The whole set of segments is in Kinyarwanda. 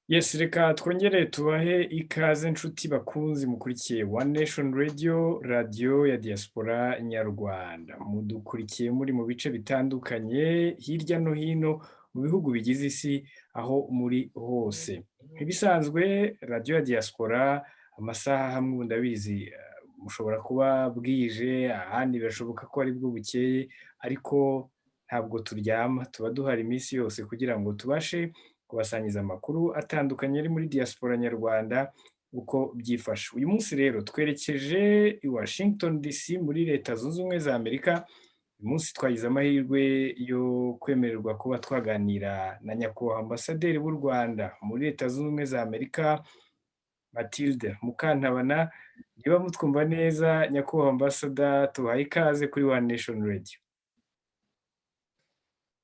Yes, reka twongere tubahe ikaze nshuti bakunzi mukurikiye One Nation Radio, radio ya diaspora nyarwanda. Mudukurikiye muri mu bice bitandukanye hirya no hino mu bihugu bigize isi aho muri hose. Ibisanzwe radio ya diaspora amasaha hamwe ndabizi mushobora kuba bwije ahandi birashoboka ko ari bwo bukeye ariko ntabwo turyama tuba duhari iminsi yose kugira ngo tubashe kubasangiza amakuru atandukanye ari muri diaspora nyarwanda uko byifashe. Uyu munsi rero twerekeje i Washington DC muri Leta Zunze Ubumwe za Amerika. Uyu munsi twagize amahirwe yo kwemererwa kuba twaganira na nyakubahwa ambasaderi w'u Rwanda muri Leta Zunze Ubumwe za Amerika Mathilde Mukantabana. Niba mutwumva neza nyakubahwa ambasada, tubahaye ikaze kuri One Nation Radio.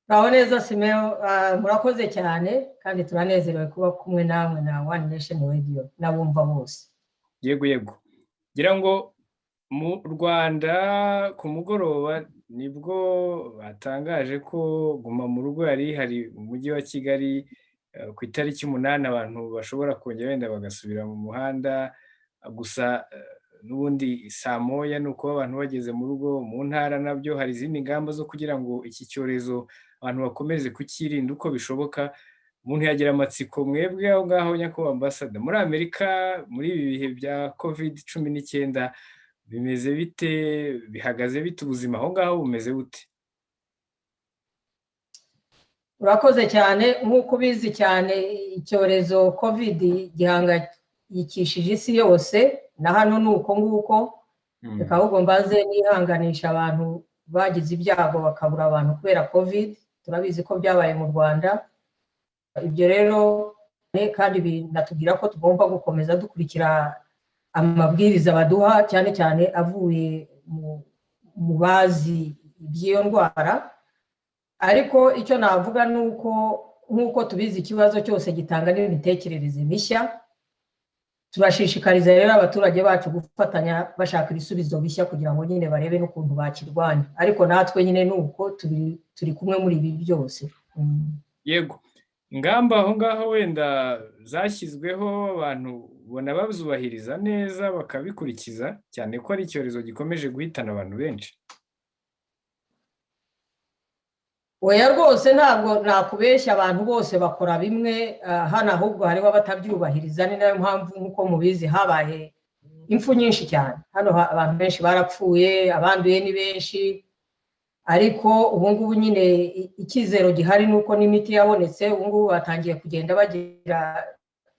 Aho neza Simeo, murakoze cyane kandi turanezerewe kuba kumwe namwe na One Nation Radio nabumva bose. Yego. Gira ngo mu Rwanda ku mugoroba nibwo batangaje ko guma mu rugo hari mu mujyi wa Kigali ku itariki 8 abantu bashobora kongera wenda bagasubira mu muhanda, gusa n'ubundi saa moya nuko abantu bageze mu rugo. Mu ntara nabyo hari izindi ngamba zo kugira ngo iki cyorezo abantu bakomeze kukirinda uko bishoboka. Umuntu yagira amatsiko, mwebwe aho ngaho nyakubahwa ambasada muri Amerika muri ibi bihe bya COVID-19 bimeze bite, bihagaze bite, ubuzima aho ngaho bumeze bute? Urakoze cyane. Nk'uko bizi cyane icyorezo COVID gihangayikishije isi yose, na hano nuko nguko. Reka ahubwo mbaze nihanganisha abantu bagize ibyago bakabura abantu kubera COVID. Turabizi ko byabaye mu Rwanda. Ibyo rero kandi binatubwira ko tugomba gukomeza dukurikira amabwiriza baduha, cyane cyane avuye mu bazi by'iyo ndwara. Ariko icyo navuga nuko nk'uko tubizi ikibazo cyose gitanga n'imitekerereze mishya. Turashishikariza rero abaturage bacu gufatanya bashaka ibisubizo bishya kugira ngo nyine barebe n'ukuntu bakirwanya. Ariko natwe nyine nuko turi kumwe muri ibi byose. Yego, ingamba aho ngaho wenda zashyizweho abantu bona bazubahiriza neza bakabikurikiza, cyane ko ari icyorezo gikomeje guhitana abantu benshi. Oya rwose ntabwo nakubeshya, abantu bose bakora bimwe. Hano ahubwo hariho abatabyubahiriza, ni nayo mpamvu nk'uko mubizi habaye impfu nyinshi cyane. Hano abantu benshi barapfuye, abanduye ni benshi. Ariko ubu ngubu nyine icyizero gihari nuko n'imiti yabonetse. Ubu ngubu batangiye kugenda bagira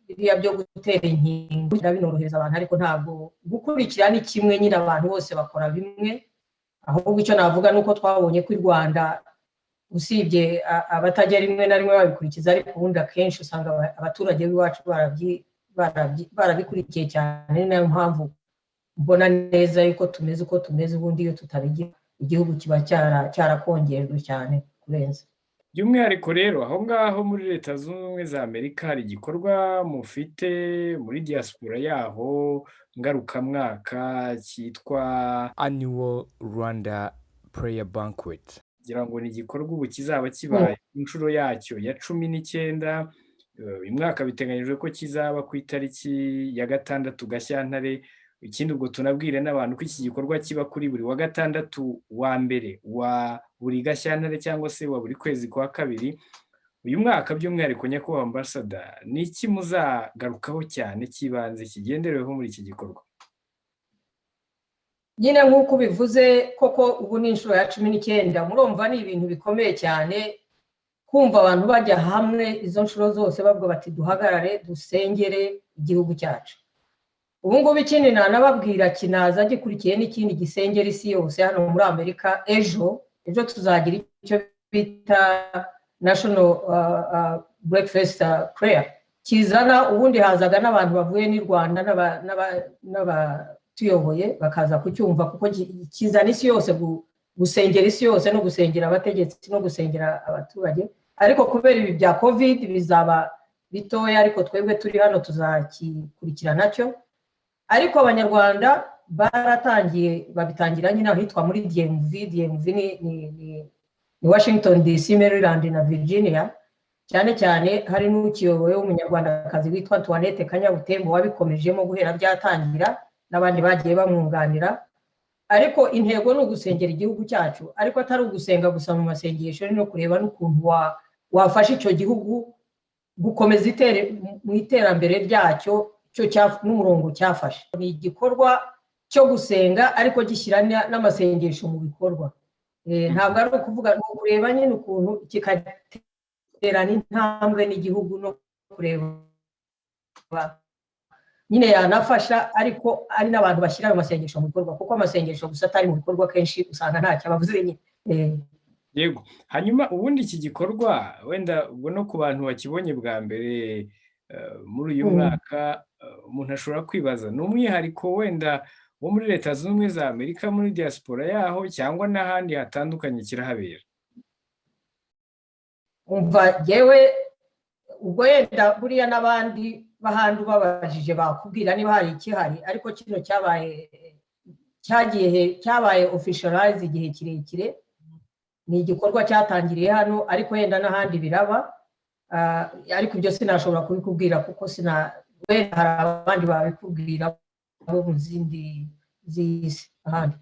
biriya byo gutera inkingo binorohereza abantu, ariko ntabwo gukurikira ni kimwe. Nyine abantu bose bakora bimwe. Ahubwo icyo navuga nuko twabonye ko i Rwanda usibye abatajya rimwe na rimwe babikurikiza, ariko ubundi akenshi usanga abaturage b'iwacu barabikurikiye cyane. Ni nayo mpamvu mbona neza yuko tumeze uko tumeze. Ubundi iyo tutabigira igihugu kiba cyarakongerwa cyane kurenza. By'umwihariko rero aho ngaho muri Leta Zunze Ubumwe za Amerika hari igikorwa mufite muri diaspora yaho ngarukamwaka cyitwa Annual Prayer Banquet. Ngira ngo ni igikorwa ubu kizaba kibaye inshuro yacyo ya 19. Uyu mwaka biteganyijwe ko kizaba ku itariki ya 6 Gashyantare. Ikindi ubwo tunabwire n'abantu ko iki gikorwa kiba kuri buri wa gatandatu wa mbere wa buri Gashyantare cyangwa se wa buri kwezi kwa kabiri. Uyu mwaka by'umwihariko nyakubahwa ambasada, ni iki muzagarukaho cyane kibanze kigendereweho muri iki gikorwa? Nyine nk'uko bivuze koko ubu ni inshuro ya 19. Murumva ni ibintu bikomeye cyane kumva abantu bajya hamwe izo nshuro zose bavuga bati duhagarare dusengere igihugu cyacu. Ubu ngubu ikindi nanababwira kinaza gikurikiye n'ikindi gisengera isi yose hano muri Amerika. Ejo tuzagira icyo bita National Breakfast Prayer. Kizana ubundi hazaga n'abantu bavuye n'u Rwanda n'abatuyoboye bakaza kucyumva, kuko kizana isi yose gusengera isi yose no gusengera abategetsi no gusengera abaturage. Ariko kubera ibi bya COVID bizaba bitoya, ariko twebwe turi hano tuzakikurikira nacyo. Ariko abanyarwanda baratangiye babitangira nyine ahitwa muri DMV ni Washington DC, Maryland na Virginia. cyane cyane hari n'ukiyoboye w'umunyarwandakazi witwa Antoinette Kanyabutembo wabikomejemo guhera byatangira n'abandi bagiye bamwunganira. Ariko intego ni ugusengera igihugu cyacu, ariko atari ugusenga gusa mu masengesho, no kureba n'ukuntu wafasha icyo gihugu gukomeza mu iterambere ryacyo n'umurongo cyafashe. Ni igikorwa cyo gusenga ariko gishyira n'amasengesho mu bikorwa. Ntabwo ari ukuvuga, ni ukureba nyine ukuntu kikaterana intambwe n'igihugu, no kureba nyine yanafasha, ariko ari n'abantu bashyira ayo masengesho mu bikorwa, kuko amasengesho gusa atari mu bikorwa kenshi usanga ntacyo abavuze nyine. Yego, hanyuma ubundi iki gikorwa wenda ubwo no ku bantu bakibonye bwa mbere muri uyu mwaka, umuntu ashobora kwibaza ni umwihariko wenda wo muri Leta Zunze Ubumwe za Amerika muri diaspora yaho, cyangwa n'ahandi hatandukanye kirahabera? Umva yewe ubwo yenda buriya n'abandi bahandi babajije bakubwira niba hari ikihari, ariko kino cyabaye officialize igihe kirekire. Ni igikorwa cyatangiriye hano, ariko yenda n'ahandi biraba, ariko ibyo sinashobora kubikubwira kuko wenda hari abandi babikubwira bo mu zindi z'isi ahandi.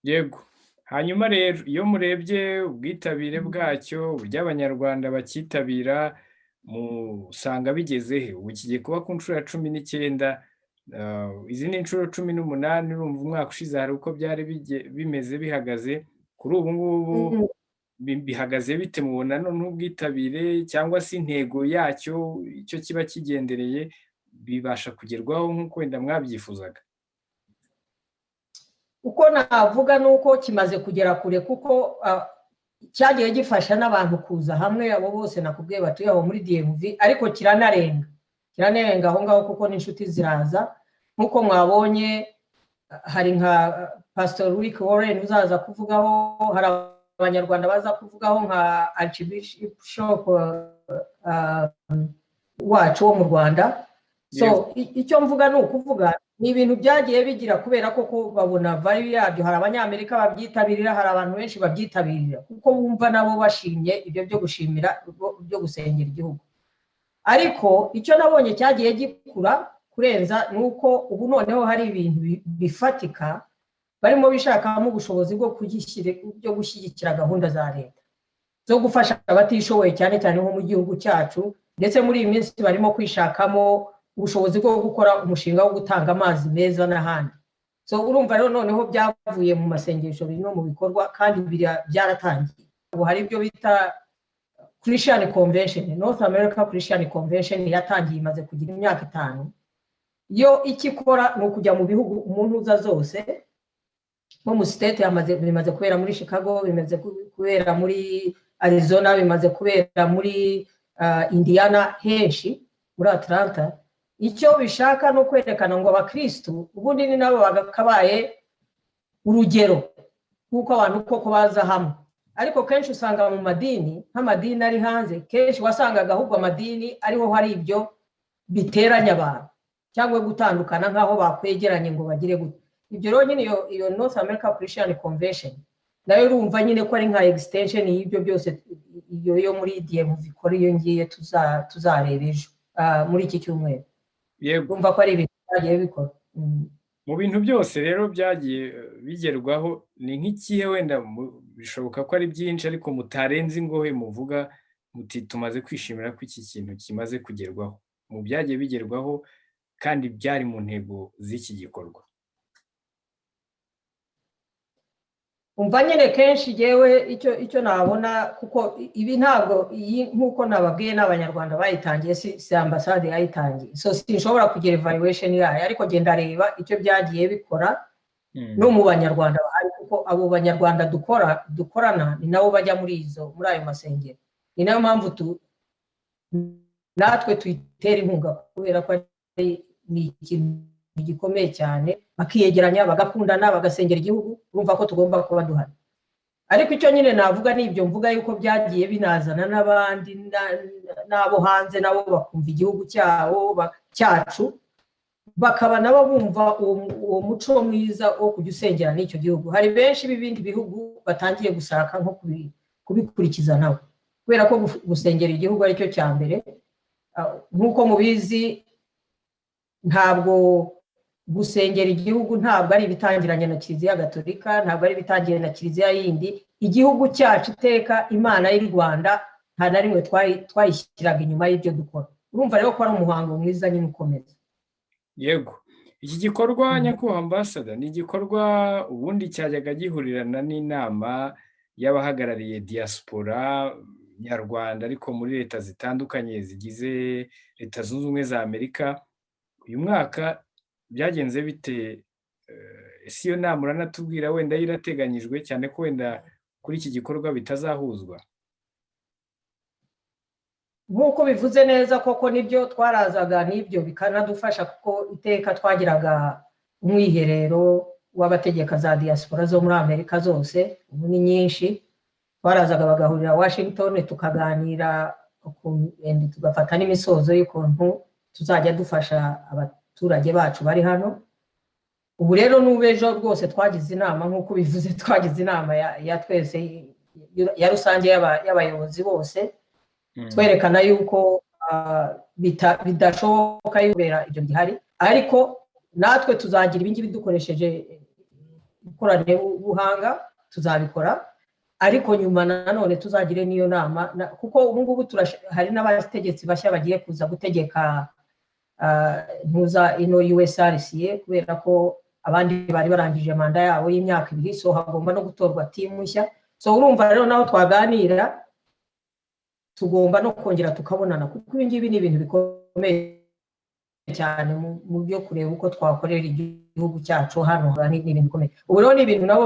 Yego, hanyuma rero iyo murebye ubwitabire bwacyo, uburyo abanyarwanda bakitabira, musanga bigeze he? Ubu kigiye kuba ku nshuro ya 19, izi ni inshuro 18. urumva umwaka ushize hari uko byari bimeze bihagaze. Kuri ubu ngubu bihagaze bite? mubona none ubwitabire cyangwa se intego yacyo, icyo kiba kigendereye, bibasha kugerwaho nk'uko wenda mwabyifuzaga? Uko navuga nuko kimaze kugera kure, kuko cyagiye gifasha n'abantu kuza hamwe, abo bose nakubwiye batuye aho muri DMV, ariko kiranarenga aho ngaho, kuko n'inshuti ziraza. Nk'uko mwabonye hari nka Pastor Rick Warren uzaza kuvugaho, hari abanyarwanda baza kuvugaho nka Archbishop wacu wo mu Rwanda. So icyo mvuga ni ukuvuga ni ibintu byagiye bigira, kubera ko babona value yabyo. Hari abanyamerika babyitabirira, hari abantu benshi babyitabirira kuko bumva nabo bashimye ibyo byo gushimira, byo gusengera igihugu. Ariko icyo nabonye cyagiye gikura kurenza nuko ubu noneho hari ibintu bifatika barimo bishakamo ubushobozi bwo gushyigikira gahunda za leta zo gufasha abatishoboye, cyane cyane nko mu gihugu cyacu. Ndetse muri iyi minsi barimo kwishakamo ubushobozi bwo gukora umushinga wo gutanga amazi meza n'ahandi. So urumva rero noneho byavuye mu masengesho biri no mu bikorwa, kandi byaratangiye. Ubu hari ibyo bita Christian Convention, North America Christian Convention, yatangiye imaze kugira imyaka 5. Yo ikikora ni ukujya mu bihugu umuntu uza zose, nko mu state bimaze kubera muri Chicago, bimaze kubera muri Arizona, bimaze kubera muri Indiana, henshi muri Atlanta. Icyo bishaka no kwerekana ngo abakristo ubundi ni nabo bagakabaye urugero kuko abantu koko baza hamwe. Ariko kenshi usanga mu madini, nk'amadini ari hanze, kenshi wasangaga ahubwo amadini ariho hari ibyo biteranya abantu cyangwa gutandukana, nk'aho bakwegeranye ngo bagire gute. Ibyo rero nyine iyo North America Christian Convention nayo urumva nyine ko ari nka extension y'ibyo byose yo muri DMV ikora. Iyo ngiye tuzareba ejo muri iki cyumweru. Yego, urumva ko ari ibintu byagiye bikora. mu bintu byose rero byagiye bigerwaho, ni nk'ikihe wenda bishoboka ko ari byinshi, ariko mutarenze ingohe muvuga muti tumaze kwishimira ko iki kintu kimaze kugerwaho, mu byagiye bigerwaho kandi byari mu ntego z'iki gikorwa? Umva nyine kenshi yewe icyo nabona, kuko ibi ntabwo nk'uko nababwiye n'abanyarwanda bayitangiye, si ambasade yayitangiye, so sinshobora kugira evaluation yayo, ariko genda reba icyo byagiye bikora no mu banyarwanda bahari, kuko abo banyarwanda dukorana ni nabo bajya muri ayo masengero. Ni nayo mpamvu natwe tuyitera inkunga, kubera ko ni ikintu gikomeye cyane, bakiyegeranya, bagakundana, bagasengera igihugu. Urumva ko tugomba kuba duhari. Ariko icyo nyine navuga ni ibyo mvuga yuko byagiye binazana n'abandi n'abo hanze, nabo bakumva igihugu cyacu, bakaba nabo bumva uwo muco mwiza wo kujya usengera n'icyo gihugu. Hari benshi b'ibindi bihugu batangiye gushaka nko kubikurikiza nabo. kubera ko gusengera igihugu ari cyo cya mbere. Nk'uko mubizi, ntabwo gusengera igihugu ntabwo ari ibitangiranye na Kiliziya Gatolika, ntabwo ari ibitangiranye na Kiliziya yindi. Igihugu cyacu iteka Imana y'u Rwanda nta na rimwe twayishyiraga inyuma y'ibyo dukora. Urumva rero ko ari umuhango mwiza nyine ukomeza. Yego, iki gikorwa nyakubahwa ambasada ni igikorwa ubundi cyajyaga gihurirana n'inama y'abahagarariye diaspora nyarwanda ariko muri leta zitandukanye zigize Leta Zunze Ubumwe za Amerika. Uyu mwaka byagenze bite? Ese iyo nama uranatubwira wenda irateganyijwe, cyane ko wenda kuri iki gikorwa bitazahuzwa? Nk'uko bivuze neza koko nibyo twarazaga, n'ibyo bikanadufasha kuko iteka twagiraga umwiherero w'abategeka za diaspora zo muri Amerika zose, ubu ni nyinshi. Twarazaga bagahurira Washington tukaganira, tugafata n'imisozo y'ukuntu tuzajya dufasha abaturage bacu bari hano. Ubu rero n'ubejo rwose twagize inama, nk'uko bivuze twagize inama ya twese ya rusange y'abayobozi bose, twerekana yuko bidashoboka yubera ibyo gihari, ariko natwe tuzagira ibingibi dukoresheje ikoranabuhanga, tuzabikora. Ariko nyuma nanone tuzagire niyo nama, kuko ubu ngubu hari n'abategetsi bashya bagiye kuza gutegeka ntuza ino USRCA, kubera ko abandi bari barangije manda yabo y'imyaka 2, so hagomba no gutorwa timu nshya. So urumva rero naho twaganira tugomba no kongera tukabonana, kuko ibingibi ni ibintu bikomeye cyane mu byo kureba uko twakorera igihugu cyacu hano. Ni ibintu bikomeye. Ubu rero ni ibintu nabo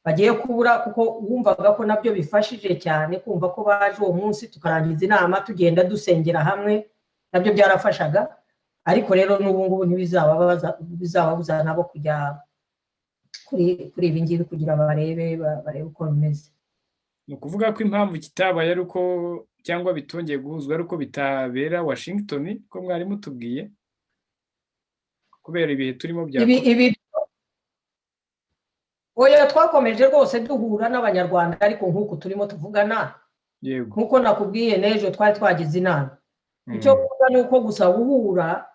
bagiye kubura, kuko wumvaga ko nabyo bifashije cyane kumva ko baje uwo munsi tukarangiza inama tugenda dusengera hamwe, nabyo byarafashaga. Ariko rero n'ubu ngubu bizababuza nabo kujya kuri ibi ngibi kugira barebe uko bimeze. Ni ukuvuga ko impamvu kitabaye ari uko cyangwa bitongeye guhuzwa ari uko bitabera Washington, ko mwari mutubwiye, kubera ibihe turimo bya oya, twakomeje rwose duhura n'abanyarwanda, ariko nk'uko turimo tuvugana, nk'uko nakubwiye n'ejo twari twagize inama. Icyo kuvuga ni uko gusa guhura,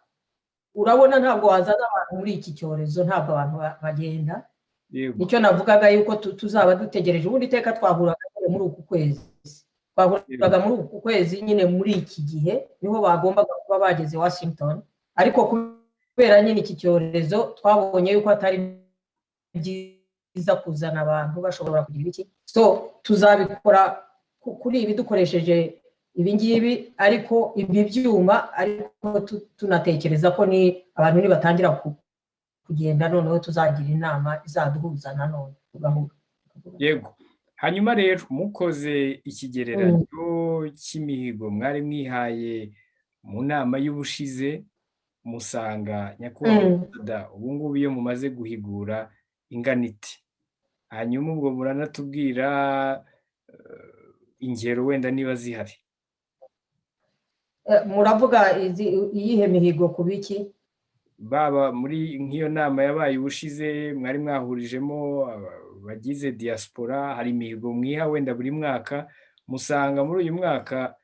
urabona ntabwo wazana abantu muri iki cyorezo, ntabwo abantu bagenda. Nicyo navugaga yuko tuzaba dutegereje. Ubundi iteka twahuraga muri uku kwezi, nyine muri iki gihe niho bagombaga kuba bageze Washington, ariko kubera nyine iki cyorezo twabonye yuko atari byiza kuzana abantu bashobora kugira iki. So tuzabikora kuri ibi dukoresheje ibi ngibi, ariko ibi byuma, ariko tunatekereza ko ni abantu nibatangira kugenda noneho tuzagira inama izaduhuza nanone tugahura. Yego, hanyuma rero mukoze ikigereranyo cy'imihigo mwari mwihaye mu nama y'ubushize, musanga nyakubahwa ubu ngubu iyo mumaze guhigura ingana iti? Hanyuma ubwo muranatubwira ingero wenda niba zihari. Muravuga iyihe mihigo ku biki? Baba muri nk'iyo nama yabaye ubushize mwari mwahurijemo abagize diaspora, hari imihigo mwiha wenda buri mwaka, musanga muri uyu mwaka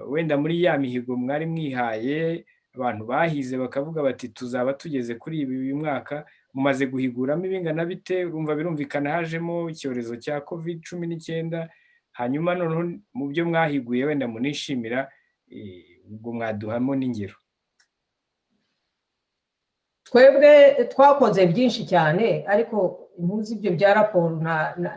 wenda muri ya mihigo mwari mwihaye abantu bahize bakavuga bati tuzaba tugeze kuri ibi uyu mwaka, mumaze guhiguramo ibingana bite? Urumva birumvikana hajemo icyorezo cya COVID-19, hanyuma noneho mu byo mwahiguye wenda munishimira, ubwo mwaduhamo n'ingero. Twebwe twakoze byinshi cyane, ariko impuzu ibyo bya raporo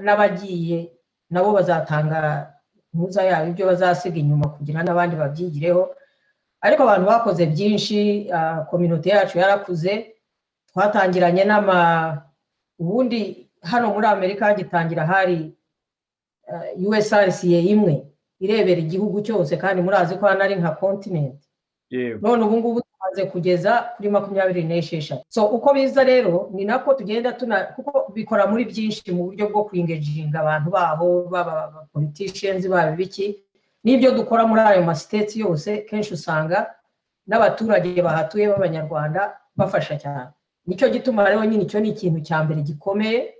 n'abagiye nabo bazatanga impuzu yabo, ibyo bazasiga inyuma kugira n'abandi babyigireho. Ariko abantu bakoze byinshi, community yacu yarakuze. Twatangiranye ubundi hano muri Amerika hagitangira hari USRCA imwe irebera igihugu cyose, kandi murazi ko hano ari nka continent. None ubu ngubu tumaze kugeza kuri 26. So uko biza rero ni nako tugenda kuko bikora muri byinshi mu buryo bwo kwingeginga abantu baho, baba politicians baba biki, n'ibyo dukora muri ayo states yose. Kenshi usanga n'abaturage bahatuye b'abanyarwanda bafasha cyane. Nicyo gituma rero nyine icyo ni ikintu cya mbere gikomeye,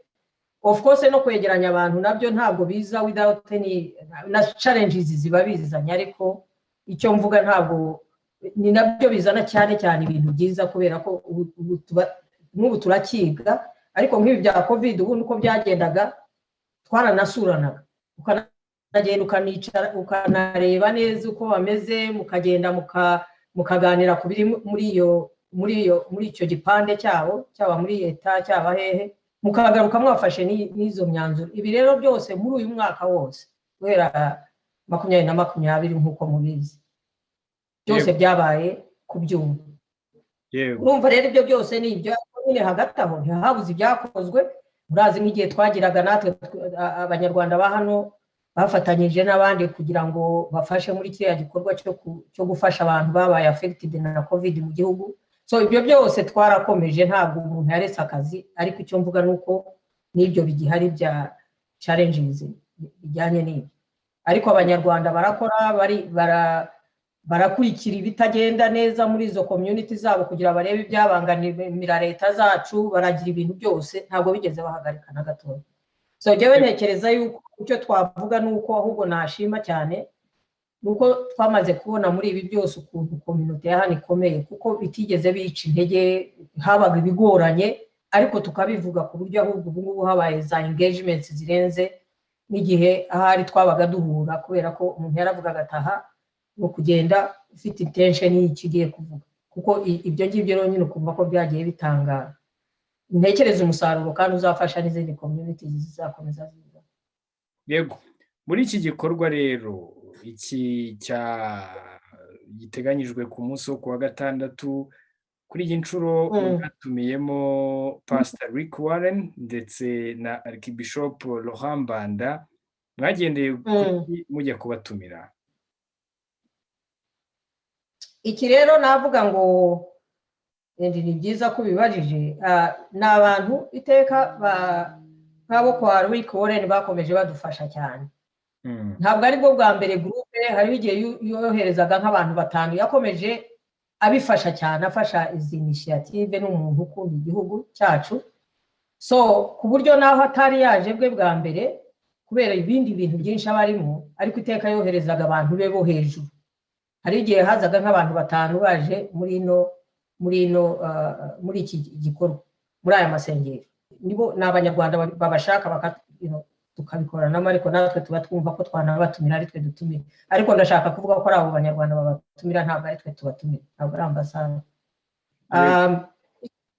of course no kwegeranya abantu nabyo ntabwo biza without any na challenges ziba bizanye, ariko icyo mvuga ntabwo ni nabyo bizana cyane ibintu byiza, kubera ko n'ubu turakiga, ariko nk'ibi bya covid ubu nuko byagendaga twaranasuranaga, ukanagenda ukanicara ukanareba neza uko bameze, mukagenda mukaganira ku biri muri icyo gipande cyaba muri leta cyaba hehe, mukagaruka mwafashe n'izo myanzuro. Ibi rero byose muri uyu mwaka wose guhera 2020 nk'uko mubizi byose byabaye kubyumva. Urumva rero ibyo byose ni ibyo nyine, hagati aho ntihabuze ibyakozwe. Murazi nk'igihe twagiraga natwe abanyarwanda ba hano bafatanyije n'abandi kugira ngo bafashe muri kiriya gikorwa cyo gufasha abantu babaye affected na covid mu gihugu. So ibyo byose twarakomeje, ntabwo umuntu yaretse akazi, ariko icyo mvuga nuko n'ibyo bigihari bya challenges bijyanye n'ibyo. Ariko abanyarwanda barakora, barakurikira ibitagenda neza muri izo community zabo kugira barebe ibyabangamira leta zacu, baragira ibintu byose, ntabwo bigeze bahagarika na gatoya. So jewe ntekereza yuko icyo twavuga nuko ahubwo nashima cyane nuko twamaze kubona muri ibi byose ukuntu community ya hano ikomeye, kuko bitigeze bica intege, habaga ibigoranye, ariko tukabivuga ku buryo ahubwo ubu ngubu habaye za engagements zirenze n'igihe ahari twabaga duhura, kubera ko umuntu yaravugaga ataha no kugenda ufite intention y'ikigiye kuvuga, kuko ibyo ngibyo rero nyine ukumva ko byagiye bitanga intekereza umusaruro kandi uzafasha n'izindi communities zizakomeza ziza. Yego, muri iki gikorwa rero iki giteganyijwe ku munsi wo kuwa gatandatu, kuri iyi nshuro mwatumiyemo Pastor Rick Warren ndetse na Archbishop Laurent Mbanda, mwagendeye kuri mujya kubatumira. Iki rero navuga ngo ni byiza ko bibajije, n'abantu iteka nk'abo kwa Rick Warren bakomeje badufasha cyane. Ntabwo ari bwo bwa mbere groupe, hari igihe yoherezaga nk'abantu 5, yakomeje abifasha cyane, afasha izi initiative n'umuntu ukunda igihugu cyacu. So ku buryo naho atari yaje bwe bwa mbere kubera ibindi bintu byinshi abarimo, ariko iteka yoherezaga abantu be bo hejuru. Hari igihe hazaga nk'abantu 5 baje muri iki gikorwa, muri aya masengero. Nibo n'abanyarwanda babashaka tukabikorana, ariko natwe tuba twumva ko twanabatumira, ari twe dutumira. Ariko ndashaka kuvuga ko ari abo banyarwanda babatumira, ntabwo ari twe tubatumira, ntabwo ari ambasade.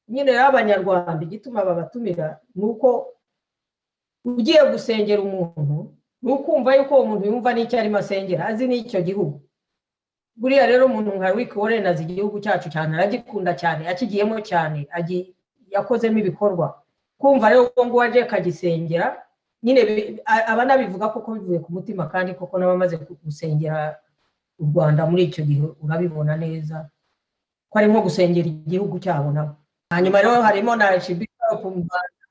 Nyine y'abanyarwanda igituma babatumira nuko ugiye gusengera umuntu, nukumva yuko uwo muntu yumva n'icyo arimo asengera, azi n'icyo gihugu. Buriya rero umuntu nka Rick Warren azi igihugu cyacu cyane, aragikunda cyane, akigiyemo cyane, yakozemo ibikorwa. Kumva rero ngo waje kagisengera, nyine abanabivuga koko bivuye ku mutima, kandi koko n'abamaze gusengera u Rwanda muri icyo gihe urabibona neza ko ari nko gusengera igihugu cyabo nabo. Hanyuma rero harimo na Archbishop Mbanda,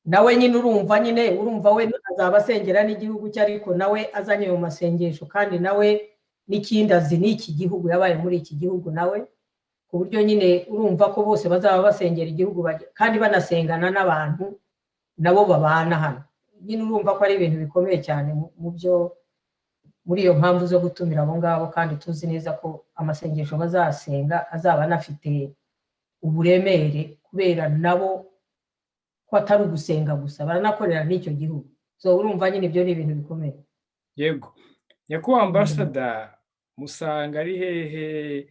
nawe nyine urumva we azaba asengera n'igihugu cye, ariko nawe azanye mu masengesho, kandi nawe n'ikindi azi n'iki gihugu, yabaye muri iki gihugu nawe, ku buryo nyine urumva ko bose bazaba basengera igihugu kandi banasengana n'abantu nabo babana hano. Nyine urumva ko ari ibintu bikomeye cyane muri iyo mpamvu zo gutumira abo ngabo, kandi tuzi neza ko amasengesho bazasenga azaba anafite uburemere, kubera nabo ko atari ugusenga gusa, baranakorera n'icyo gihugu. So urumva nyine ibyo ni ibintu bikomeye. Yego, nyakubahwa ambassador, musanga ari hehe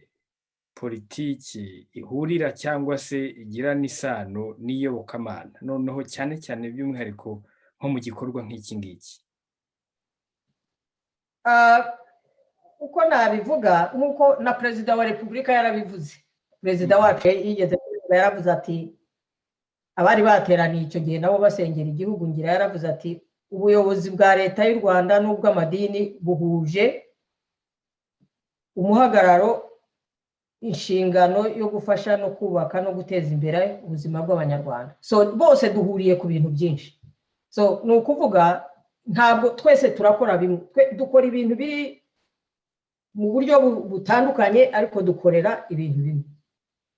politiki ihurira cyangwa se igira n'isano n'iyobokamana, noneho cyane cyane by'umwihariko nko mu gikorwa nk'iki ngiki? Uko nabivuga, nk'uko na Perezida wa Repubulika yarabivuze. Perezida wacu yigeze yaravuze ati abari bateraniye icyo gihe nabo basengera igihugu, ngira yaravuze ati ubuyobozi bwa leta y'u Rwanda n'ubw'amadini buhuje umuhagararo, inshingano yo gufasha no kubaka no guteza imbere ubuzima bw'abanyarwanda. So bose duhuriye ku bintu byinshi. So ni ukuvuga ntabwo twese turakora bimwe, dukora ibintu biri mu buryo butandukanye, ariko dukorera ibintu bimwe.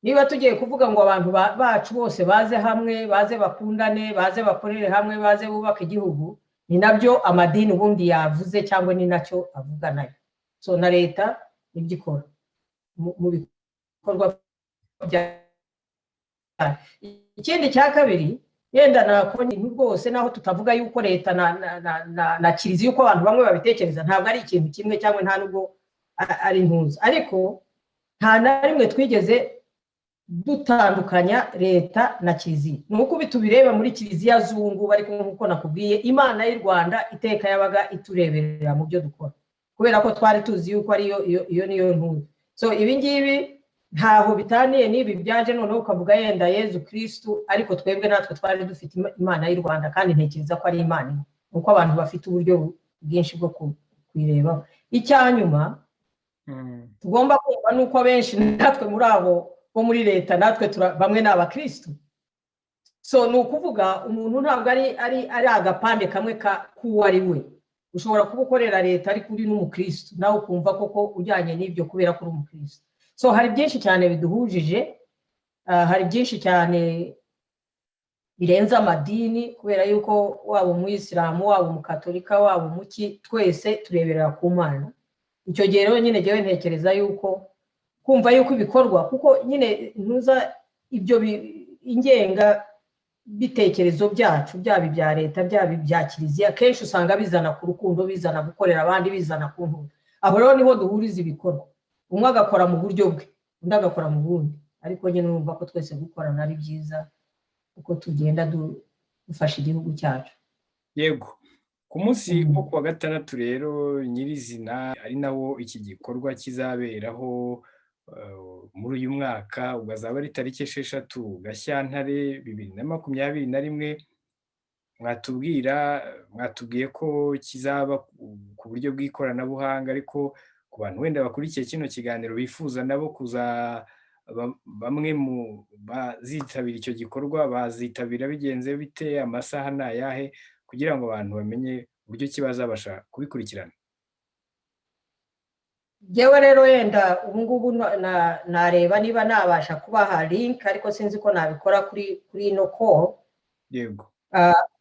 niba tugiye kuvuga ngo abantu bacu bose baze hamwe, baze bakundane, baze bakorere hamwe, baze bubaka igihugu, ni nabyo amadini ubundi yavuze cyangwa ni nacyo avuga nayo. So na leta nibyo ikora mu bikorwa bya. Ikindi cya kabiri, yenda nakoni rwose naho tutavuga yuko leta na kiliziya yuko abantu bamwe babitekereza, ntabwo ari ikintu kimwe cyangwa nta nubwo ari impuzu, ariko nta na rimwe twigeze dutandukanya leta na kiliziya. Nuko bitubireba muri kiliziya zungu, ariko nkuko nakubwiye, Imana y'u Rwanda iteka yabaga itureberera mu byo dukora, kubera ko twari tuzi yuko ari iyo niyo nkuru. So ibi ngibi ntaho bitaniye n'ibi byaje noneho ukavuga yenda Yezu Kristu, ariko twebwe natwe twari dufite Imana y'u Rwanda, kandi ntekereza ko ari Imana nuko abantu bafite uburyo bwinshi bwo kuyirebaho. Icyanyuma tugomba kumva nuko benshi natwe muri abo bo muri leta natwe bamwe n'abakristo. So ni ukuvuga umuntu ntabwo ari agapande kamwe k'uwo ari we. Ushobora kuba ukorera leta ariko uri n'umukristo, nawe ukumva koko ujyanye n'ibyo kubera ko uri umukristo. So hari byinshi cyane biduhujije, hari byinshi cyane birenze amadini, kubera yuko waba umuyisilamu, waba umukatolika, waba umuki, twese tureberera ku Mana. Icyo gihe rero nyine jyewe ntekereza yuko kumva yuko ibikorwa, kuko nyine ntuza ibyo ingenga bitekerezo byacu, byaba ibya leta, byaba ibya kiliziya, kenshi usanga bizana ku rukundo, bizana gukorera abandi, bizana ku nkuru. Aho rero niho duhuriza ibikorwa, umwe agakora mu buryo bwe, undi agakora mu bundi, ariko nyine numva ko twese gukorana ari byiza uko tugenda dufasha igihugu cyacu. Yego, ku munsi wo kuwa gatandatu rero nyirizina ari nawo iki gikorwa kizaberaho muri uyu mwaka, ugazaba ari tariki 6 Gashyantare 2021. Mwatubwiye ko kizaba ku buryo bw'ikoranabuhanga, ariko ku bantu wenda bakurikiye kino kiganiro bifuza nabo kuza, bamwe mu bazitabira icyo gikorwa bazitabira bigenze bite, amasaha ni ayahe, kugira ngo abantu bamenye uburyo kibazabasha kubikurikirana? Jewe rero yenda ubu ngubu nareba niba nabasha kubaha link, ariko sinzi ko nabikora kuri no call. Yego.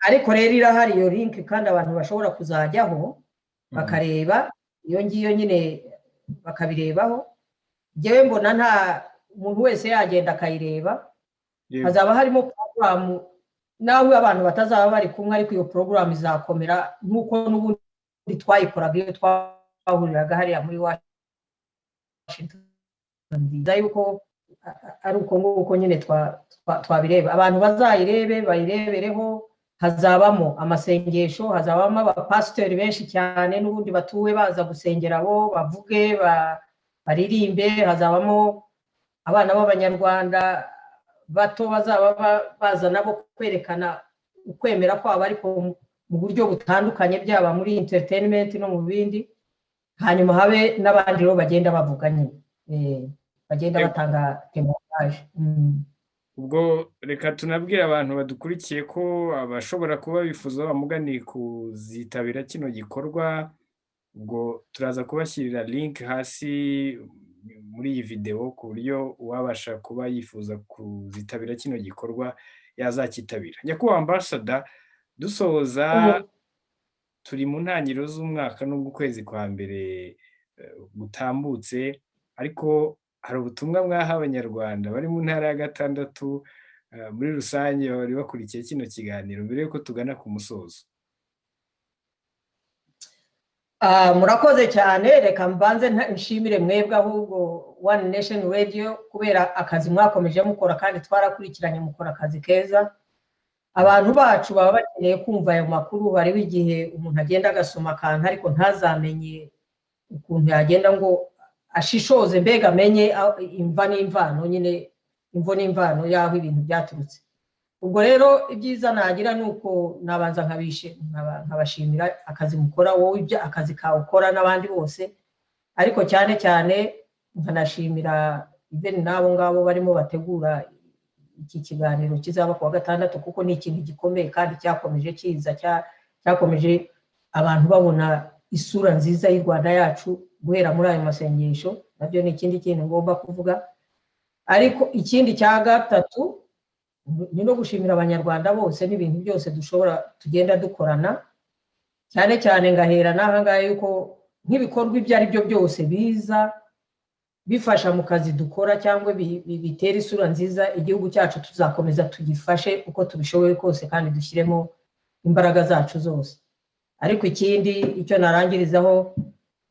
Ariko rero irahari iyo link, kandi abantu bashobora kuzajyaho bakareba iyo ngiyo nyine bakabirebaho. Jewe mbona nta umuntu wese yagenda akayireba. Hazaba harimo program nawe abantu batazaba bari kumwe, ariko iyo program izakomera nkuko n'ubundi twayikoraga iyo twahuriraga hariya muri Washington, yuko ari uko nguko nyine twabireba. Abantu bazayirebe bayirebereho, hazabamo amasengesho, hazabamo abapasiteri benshi cyane n'ubundi batuwe baza gusengera abo bavuge baririmbe, hazabamo abana b'Abanyarwanda bato bazaba baza nabo kwerekana ukwemera kwabo ariko mu buryo butandukanye, byaba muri entertainment no mu bindi. Hanyuma habe n'abandi rero bagenda bavuga nyine, bagenda batanga témoignage. Ubwo reka tunabwira abantu badukurikiye ko abashobora kuba bifuza bamugani kuzitabira kino gikorwa, ubwo turaza kubashyirira link hasi muri iyi video, ku buryo uwabasha kuba yifuza kuzitabira kino gikorwa yazakitabira. Nyakubahwa Ambassador, dusoza turi mu ntangiriro z'umwaka n'ubwo ukwezi kwa mbere gutambutse, ariko hari ubutumwa mwaha Abanyarwanda bari mu ntara ya gatandatu muri rusange bari bakurikiye kino kiganiro mbere yuko tugana ku musozo? Murakoze cyane. Reka mbanze nshimire mwebwe ahubwo One Nation Radio kubera akazi mwakomeje mukora, kandi twarakurikiranye mukora akazi keza. Abantu bacu baba bakeneye kumva ayo makuru. Hariho igihe umuntu agenda agasoma akantu ariko ntazamenye ukuntu yagenda ngo ashishoze, mbega amenye imva n'imvano, nyine imvo n'imvano yaho ibintu byaturutse. Ubwo rero ibyiza nagira nuko nabanza nkabashimira akazi mukora, wowe ibyo akazi kawe ukora n'abandi bose, ariko cyane cyane nkanashimira even nabo ngabo barimo bategura iki kiganiro kizaba kuwa gatandatu, kuko ni ikintu gikomeye kandi cyakomeje kiza, cyakomeje abantu babona isura nziza y'u Rwanda yacu guhera muri ayo masengesho. Nabyo ni ikindi kintu ngomba kuvuga. ariko ikindi cya gatatu ni no gushimira abanyarwanda bose n'ibintu byose tugenda dukorana, cyane cyane ngahera n'aha ngaha yuko nk'ibikorwa ibyo ari byo byose biza bifasha mu kazi dukora cyangwa bitera isura nziza igihugu cyacu, tuzakomeza tugifashe uko tubishoboye kose kandi dushyiremo imbaraga zacu zose. Ariko ikindi icyo narangirizaho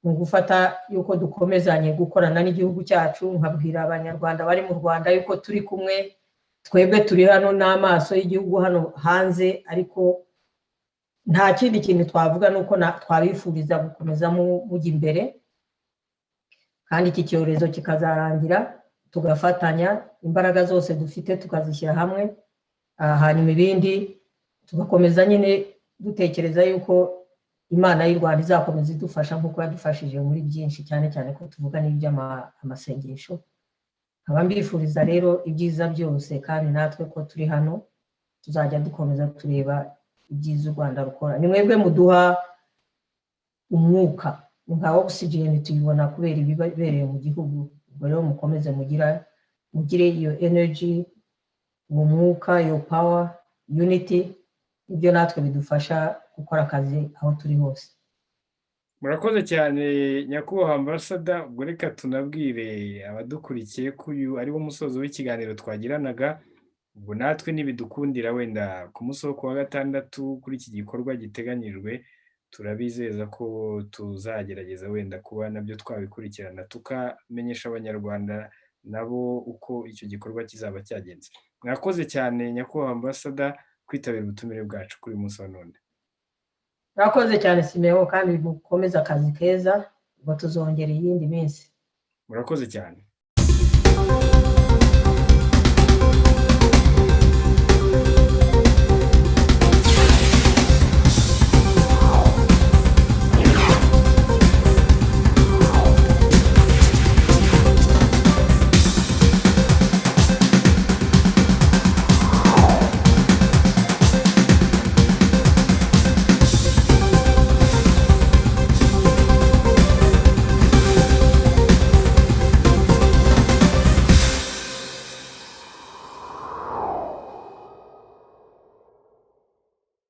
ni ugufata yuko dukomezanye gukorana n'igihugu cyacu, nkabwira abanyarwanda bari mu Rwanda yuko turi kumwe, twebwe turi hano n'amaso y'igihugu hano hanze, ariko nta kindi kintu twavuga nuko twabifuriza gukomeza mujya imbere, kandi iki cyorezo kikazarangira tugafatanya imbaraga zose dufite tukazishyira hamwe, hanyuma ibindi tugakomeza nyine dutekereza yuko Imana y'u Rwanda izakomeza idufasha nk'uko yadufashije muri byinshi, cyane cyane ko tuvuga n'iby'amasengesho. Nkaba mbifuriza rero ibyiza byose, kandi natwe ko turi hano tuzajya dukomeza tureba ibyiza u Rwanda rukora. Ni mwebwe muduha umwuka, nka oxygen tuyibona kubera ibibereye mu gihugu. Ubwo rero mukomeze mugire iyo energy, uwo mwuka, iyo power, unity, ibyo natwe bidufasha gukora akazi aho turi hose. Murakoze cyane nyakubahwa ambasada. Ubwo reka tunabwire abadukurikiye ko uyu ari wo musozo w'ikiganiro twagiranaga. Ubwo natwe nibidukundira wenda ku munsi wo kuwa gatandatu kuri iki gikorwa giteganyijwe, turabizeza ko tuzagerageza wenda kuba nabyo twabikurikirana tukamenyesha abanyarwanda nabo uko icyo gikorwa kizaba cyagenze. Mwakoze cyane nyakubahwa ambasada kwitabira ubutumire bwacu kuri uyu munsi wa none. Murakoze cyane Simeo, kandi mukomeze akazi keza, ngo tuzongera iyindi minsi. Murakoze cyane.